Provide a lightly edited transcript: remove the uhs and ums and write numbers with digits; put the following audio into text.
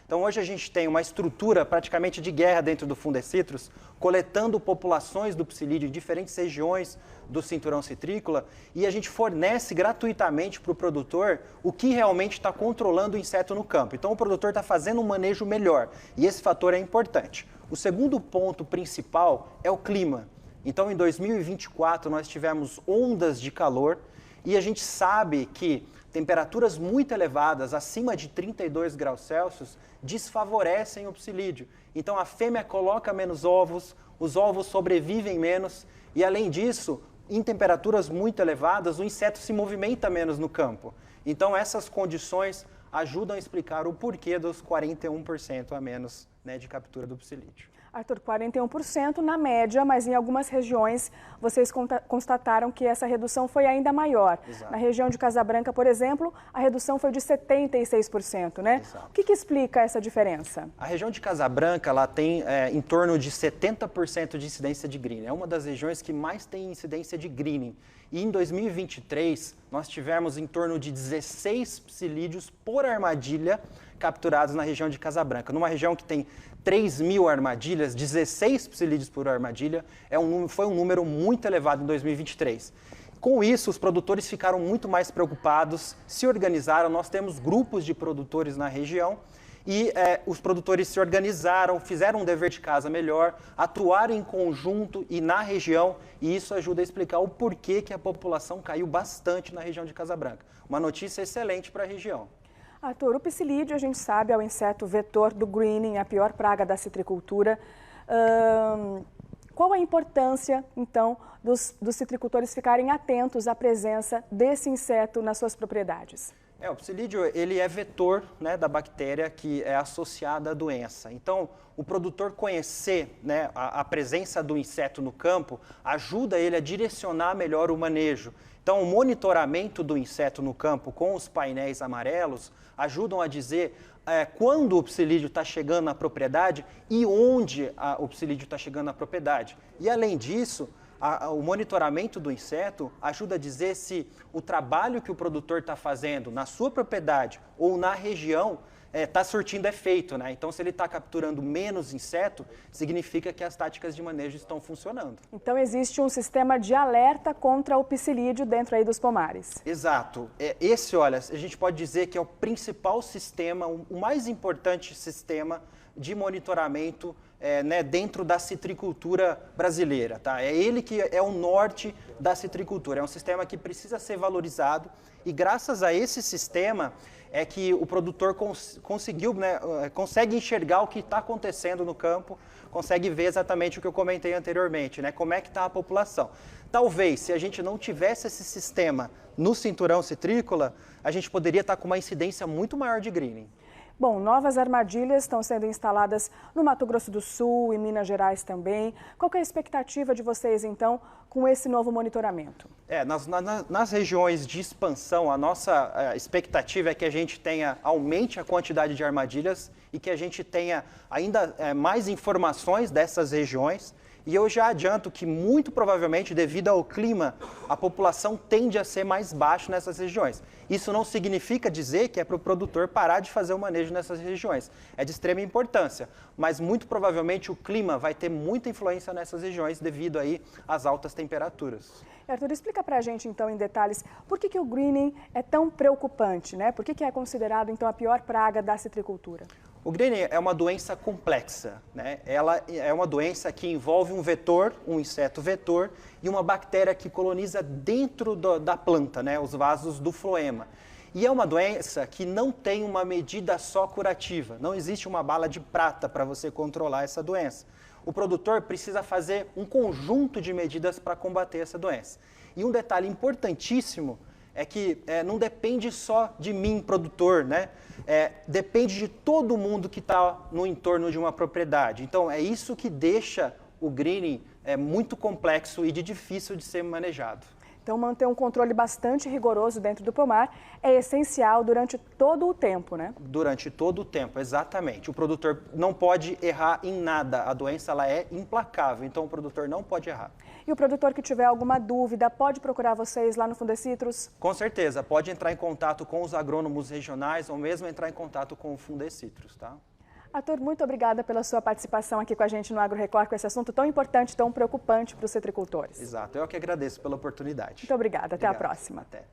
Então hoje a gente tem uma estrutura praticamente de guerra dentro do Fundecitrus, coletando populações do psilídeo em diferentes regiões do cinturão citrícola, e a gente fornece gratuitamente para o produtor o que realmente está controlando o inseto no campo. Então o produtor está fazendo um manejo melhor, e esse fator é importante. O segundo ponto principal é o clima. Então em 2024 nós tivemos ondas de calor, e a gente sabe que temperaturas muito elevadas, acima de 32 graus Celsius, desfavorecem o psilídeo. Então a fêmea coloca menos ovos, os ovos sobrevivem menos, e além disso, em temperaturas muito elevadas, o inseto se movimenta menos no campo. Então essas condições ajudam a explicar o porquê dos 41% a menos, né, de captura do psilídeo. Arthur, 41% na média, mas em algumas regiões vocês constataram que essa redução foi ainda maior. Exato. Na região de Casabranca, por exemplo, a redução foi de 76%, né? Exato. O que explica essa diferença? A região de Casabranca ela tem em torno de 70% de incidência de greening. É uma das regiões que mais tem incidência de greening. E em 2023, nós tivemos em torno de 16 psilídeos por armadilha capturados na região de Casabranca. Numa região que tem 3.000 armadilhas, 16 psilídeos por armadilha, foi um número muito elevado em 2023. Com isso, os produtores ficaram muito mais preocupados, se organizaram, nós temos grupos de produtores na região, e os produtores se organizaram, fizeram um dever de casa melhor, atuaram em conjunto e na região, e isso ajuda a explicar o porquê que a população caiu bastante na região de Casabranca. Uma notícia excelente para a região. Arthur, o psilídeo, a gente sabe, é o inseto vetor do greening, a pior praga da citricultura. Qual a importância, então, dos citricultores ficarem atentos à presença desse inseto nas suas propriedades? O psilídeo ele é vetor, né, da bactéria que é associada à doença. Então, o produtor conhecer, né, a presença do inseto no campo ajuda ele a direcionar melhor o manejo. Então, o monitoramento do inseto no campo com os painéis amarelos ajudam a dizer quando o psilídeo está chegando na propriedade e onde o psilídeo está chegando na propriedade. E, além disso, o monitoramento do inseto ajuda a dizer se o trabalho que o produtor está fazendo na sua propriedade ou na região está surtindo efeito, né? Então, se ele está capturando menos inseto, significa que as táticas de manejo estão funcionando. Então, existe um sistema de alerta contra o psilídeo dentro aí dos pomares. Exato. Olha, a gente pode dizer que é o principal sistema, o mais importante sistema de monitoramento né, dentro da citricultura brasileira. Tá? É ele que é o norte da citricultura. É um sistema que precisa ser valorizado e graças a esse sistema é que o produtor consegue enxergar o que está acontecendo no campo, consegue ver exatamente o que eu comentei anteriormente, né? Como é que está a população. Talvez, se a gente não tivesse esse sistema no cinturão citrícola, a gente poderia estar com uma incidência muito maior de greening. Bom, novas armadilhas estão sendo instaladas no Mato Grosso do Sul e Minas Gerais também. Qual que é a expectativa de vocês, então, com esse novo monitoramento? Nas regiões de expansão, a nossa expectativa é que a gente aumente a quantidade de armadilhas e que a gente tenha ainda mais informações dessas regiões. E eu já adianto que, muito provavelmente, devido ao clima, a população tende a ser mais baixa nessas regiões. Isso não significa dizer que é para o produtor parar de fazer o manejo nessas regiões. É de extrema importância, mas muito provavelmente o clima vai ter muita influência nessas regiões devido aí às altas temperaturas. Arthur, explica para a gente, então, em detalhes, por que o greening é tão preocupante, né? Por que é considerado, então, a pior praga da citricultura? O greening é uma doença complexa, né? Ela é uma doença que envolve um vetor, um inseto vetor, e uma bactéria que coloniza dentro da planta, né? Os vasos do floema. E é uma doença que não tem uma medida só curativa, não existe uma bala de prata para você controlar essa doença. O produtor precisa fazer um conjunto de medidas para combater essa doença. E um detalhe importantíssimo é que não depende só de mim, produtor, né? Depende de todo mundo que está no entorno de uma propriedade. Então, é isso que deixa o greening muito complexo e difícil de ser manejado. Então, manter um controle bastante rigoroso dentro do pomar é essencial durante todo o tempo, né? Durante todo o tempo, exatamente. O produtor não pode errar em nada. A doença ela é implacável, então o produtor não pode errar. E o produtor que tiver alguma dúvida, pode procurar vocês lá no Fundecitrus? Com certeza, pode entrar em contato com os agrônomos regionais ou mesmo entrar em contato com o Fundecitrus, tá? Arthur, muito obrigada pela sua participação aqui com a gente no Agro Record, com esse assunto tão importante, tão preocupante para os citricultores. Exato, eu que agradeço pela oportunidade. Muito obrigada, até Obrigado. a próxima. Até.